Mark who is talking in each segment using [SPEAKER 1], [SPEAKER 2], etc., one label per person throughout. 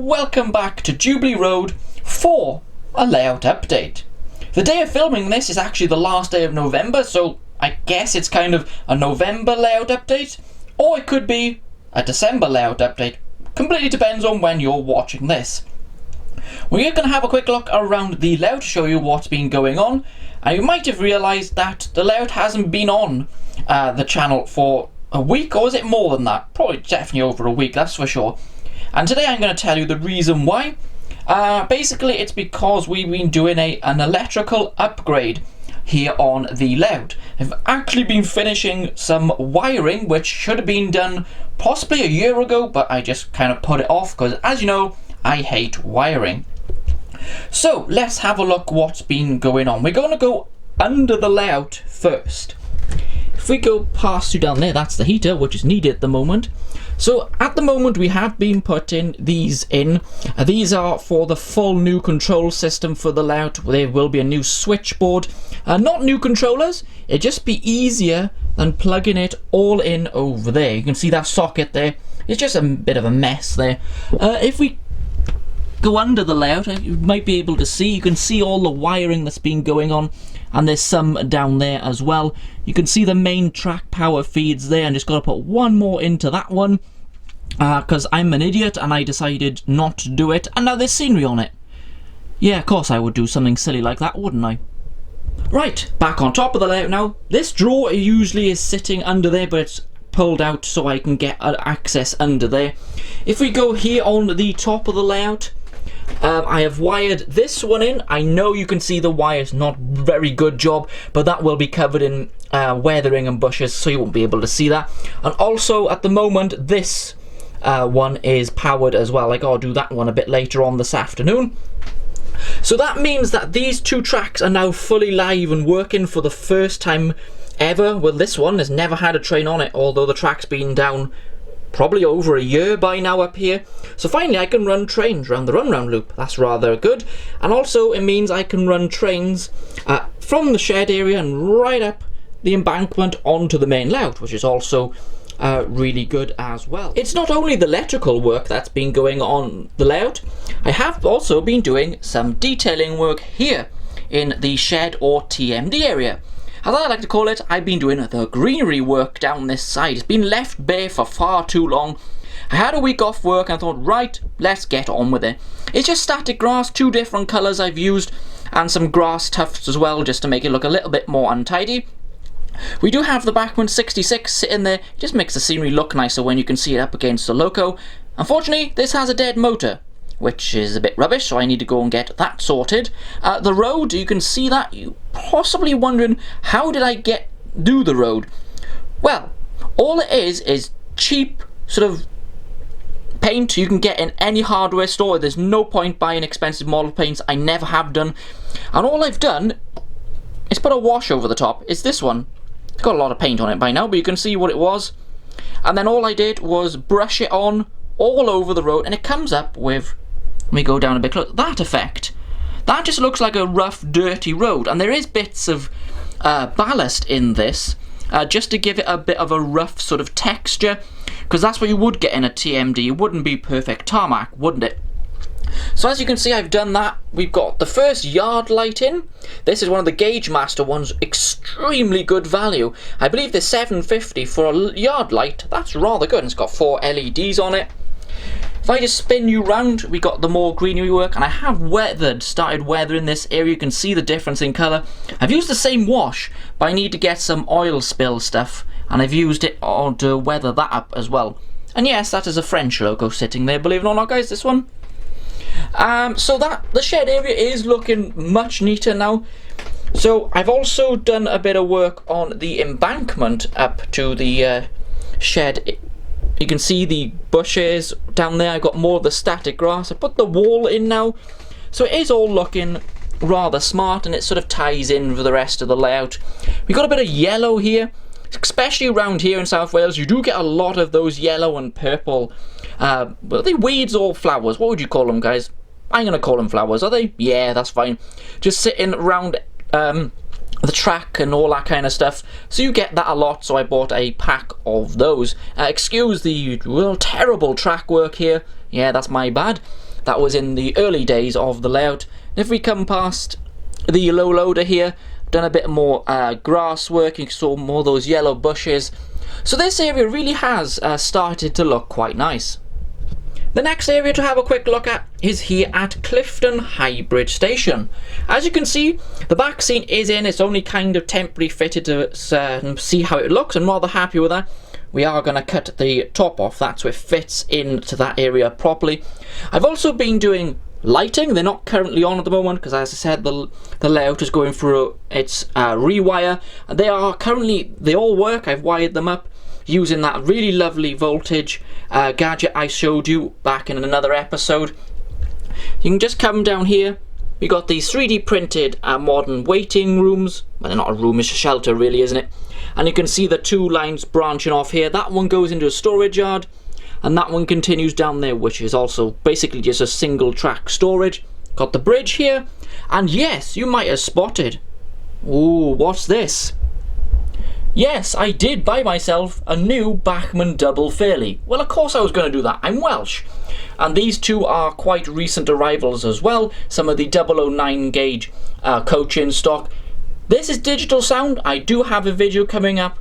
[SPEAKER 1] welcome back to Jubilee Road for a layout update. The day of filming this is actually the last day of November, so I guess it's kind of a November layout update, or it could be a December layout update. Completely depends on when you're watching this. We're going to have a quick look around the layout to show you what's been going on, and you might have realised that the layout hasn't been on the channel for a week, or is it more than that? Probably definitely over a week, that's for sure. And today I'm going to tell you the reason why. Basically it's because we've been doing an electrical upgrade here on the layout. I've actually been finishing some wiring which should have been done possibly a year ago, but I just kind of put it off because, as you know, I hate wiring. So let's have a look what's been going on. We're going to go under the layout first. If we go past you down there, that's the heater, which is needed at the moment. So at the moment we have been putting these in. These are for the full new control system for the layout. There will be a new switchboard. Not new controllers, it'd just be easier than plugging it all in over there. You can see that socket there. It's just a bit of a mess there. If we go under the layout, you might be able to see, you can see all the wiring that's been going on, and there's some down there as well. You can see the main track power feeds there, and just got to put one more into that one because I'm an idiot and I decided not to do it, and now there's scenery on it. Yeah, of course I would do something silly like that, wouldn't I? Right, back on top of the layout now. This drawer usually is sitting under there, but it's pulled out so I can get access under there. If we go here on the top of the layout, I have wired this one in. I know you can see the wires, not very good job, but that will be covered in weathering and bushes, so you won't be able to see that. And also at the moment this one is powered as well. I gotta do that one a bit later on this afternoon. So that means that these two tracks are now fully live and working for the first time ever. Well, this one has never had a train on it, although the track's been down probably over a year by now up here. So finally I can run trains around the run-round loop. That's rather good. And also it means I can run trains from the shed area and right up the embankment onto the main layout, which is also really good as well. It's not only the electrical work that's been going on the layout. I have also been doing some detailing work here in the shed or TMD area. As I like to call it, I've been doing the greenery work down this side. It's been left bare for far too long. I had a week off work and I thought, right, let's get on with it. It's just static grass, two different colours I've used, and some grass tufts as well, just to make it look a little bit more untidy. We do have the Bachmann 66 sitting there. It just makes the scenery look nicer when you can see it up against the loco. Unfortunately, this has a dead motor, which is a bit rubbish, so I need to go and get that sorted. The road, you can see that. You're possibly wondering, how did I do the road? Well, all it is cheap sort of paint you can get in any hardware store. There's no point buying expensive model paints. I never have done. And all I've done is put a wash over the top. It's this one. It's got a lot of paint on it by now, but you can see what it was. And then all I did was brush it on all over the road, and it comes up with, let me go down a bit closer, that effect. That just looks like a rough, dirty road, and there is bits of ballast in this, just to give it a bit of a rough sort of texture, because that's what you would get in a TMD. It wouldn't be perfect tarmac, wouldn't it? So as you can see, I've done that. We've got the first yard light in. This is one of the Gauge Master ones, extremely good value. I believe they're $7.50 for a yard light. That's rather good, and it's got 4 LEDs on it. If I just spin you round, we got the more greenery work, and I have started weathering this area. You can see the difference in colour. I've used the same wash, but I need to get some oil spill stuff, and I've used it to weather that up as well. And yes, that is a French logo sitting there, believe it or not, guys, this one. So that the shed area is looking much neater now. So I've also done a bit of work on the embankment up to the shed. You can see the bushes down there. I've got more of the static grass. I put the wall in now, so it is all looking rather smart, and it sort of ties in with the rest of the layout. We've got a bit of yellow here, especially around here in South Wales. You do get a lot of those yellow and purple, well, are they weeds or flowers? What would you call them, guys? I'm going to call them flowers, are they? Yeah, that's fine. Just sitting around the track and all that kind of stuff. So you get that a lot, so I bought a pack of those. Excuse the terrible track work here. Yeah, that's my bad. that was in the early days of the layout. And if we come past the low loader here, done a bit more grass work, you saw more of those yellow bushes. So this area really has started to look quite nice. The next area to have a quick look at is here at Clifton Hybrid Station. As you can see, the back seat is in, it's only kind of temporary fitted to see how it looks. I'm rather happy with that. We are going to cut the top off that so it fits into that area properly. I've also been doing lighting. They're not currently on at the moment because, as I said, the layout is going through its rewire. They all work. I've wired them up using that really lovely voltage gadget I showed you back in another episode. You can just come down here. We got these 3D printed modern waiting rooms. Well, they're not a room, it's a shelter really, isn't it? And you can see the two lines branching off here. That one goes into a storage yard, and that one continues down there, which is also basically just a single track storage. Got the bridge here, and yes, you might have spotted. Ooh, what's this? Yes, I did buy myself a new Bachmann double fairly. Well, of course I was going to do that. I'm Welsh. And these two are quite recent arrivals as well. Some of the 009 gauge coach in stock. This is digital sound. I do have a video coming up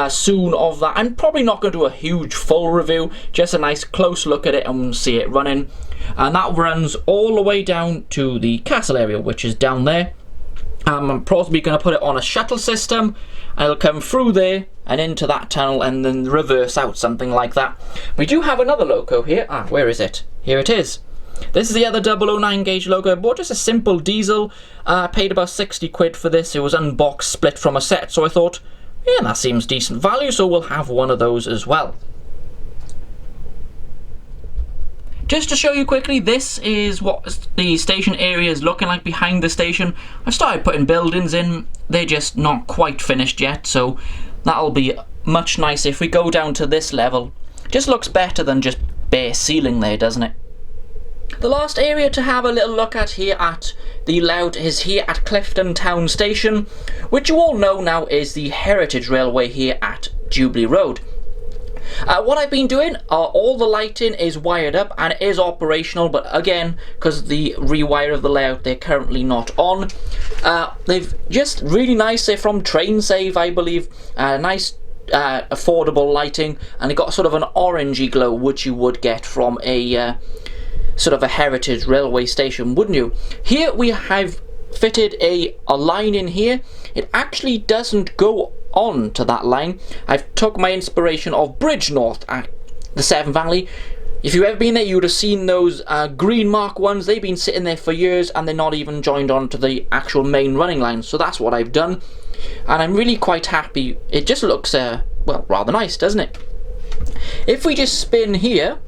[SPEAKER 1] soon of that. I'm probably not going to do a huge full review, just a nice close look at it and see it running. And that runs all the way down to the castle area, which is down there. I'm probably going to put it on a shuttle system, and it'll come through there and into that tunnel and then reverse out, something like that. We do have another loco here. Where is it? Here it is. This is the other 009 gauge loco. I bought just a simple diesel. Paid about 60 quid for this. It was unboxed, split from a set, so I thought, yeah, that seems decent value, so we'll have one of those as well. Just to show you quickly, this is what the station area is looking like behind the station. I've started putting buildings in. They're just not quite finished yet, so that'll be much nicer. If we go down to this level, just looks better than just bare ceiling there, doesn't it? The last area to have a little look at here at the layout is here at Clifton Town Station, which you all know now is the Heritage Railway here at Jubilee Road. What I've been doing, all the lighting is wired up and it is operational, but again, because the rewire of the layout, they're currently not on. They've just really nice, they're from Train Save, I believe, nice affordable lighting, and it got sort of an orangey glow, which you would get from a sort of a heritage railway station, wouldn't you? Here we have fitted a line in here. It actually doesn't go on to that line. I've took my inspiration of Bridge North at the Severn Valley. If you've ever been there, you would have seen those green mark ones. They've been sitting there for years and they're not even joined on to the actual main running line. So that's what I've done, and I'm really quite happy. It just looks well, rather nice, doesn't it? If we just spin here,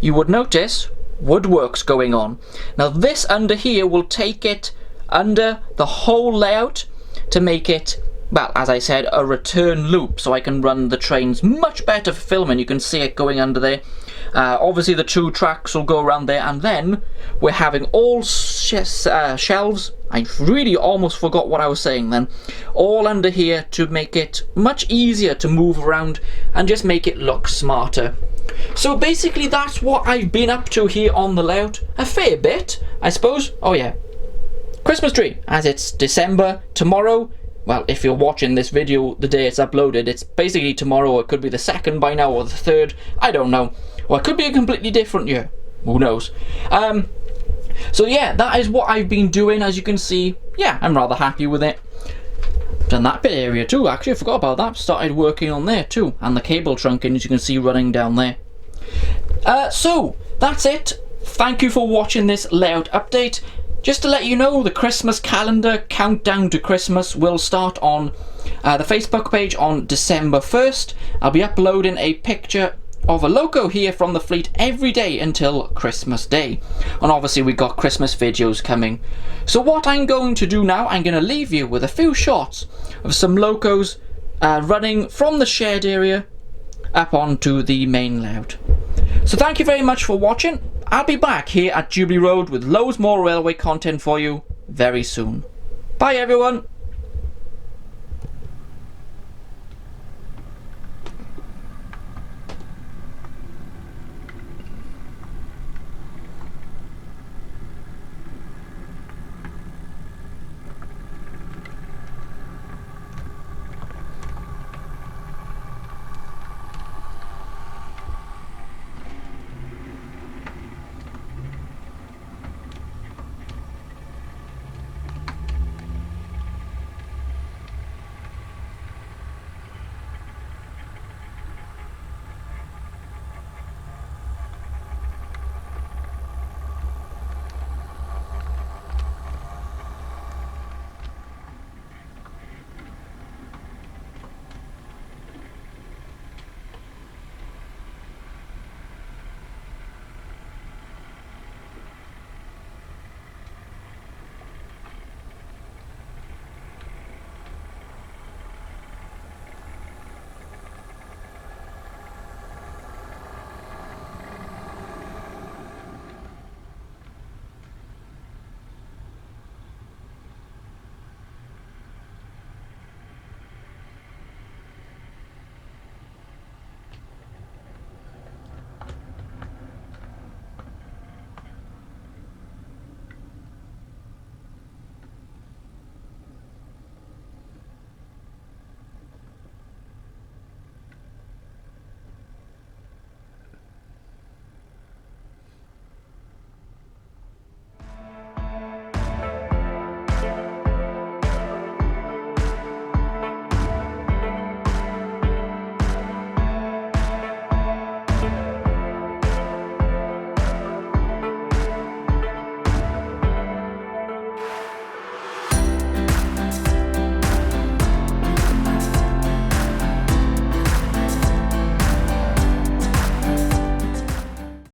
[SPEAKER 1] you would notice woodworks going on. Now this under here will take it under the whole layout to make it, well, as I said, a return loop, so I can run the trains much better for filming. You can see it going under there. Obviously the two tracks will go around there, and then we're having all shelves. I really almost forgot what I was saying then. All under here to make it much easier to move around and just make it look smarter. So basically that's what I've been up to here on the layout. A fair bit, I suppose. Oh yeah, Christmas tree, as it's December tomorrow. Well, if you're watching this video the day it's uploaded, it's basically tomorrow. It could be the 2nd by now or the 3rd, I don't know. Or it could be a completely different year, who knows. So yeah, that is what I've been doing. As you can see, yeah, I'm rather happy with it. Done that bit area too, actually, I forgot about that. Started working on there too, and the cable trunking, as you can see, running down there. So that's it. Thank you for watching this layout update. Just to let you know, the Christmas calendar countdown to Christmas will start on the Facebook page on December 1st. I'll be uploading a picture of a loco here from the fleet every day until Christmas Day. And obviously we've got Christmas videos coming. So what I'm going to do now, I'm going to leave you with a few shots of some locos running from the shared area up onto the main layout. So thank you very much for watching. I'll be back here at Jubilee Road with loads more railway content for you very soon. Bye everyone.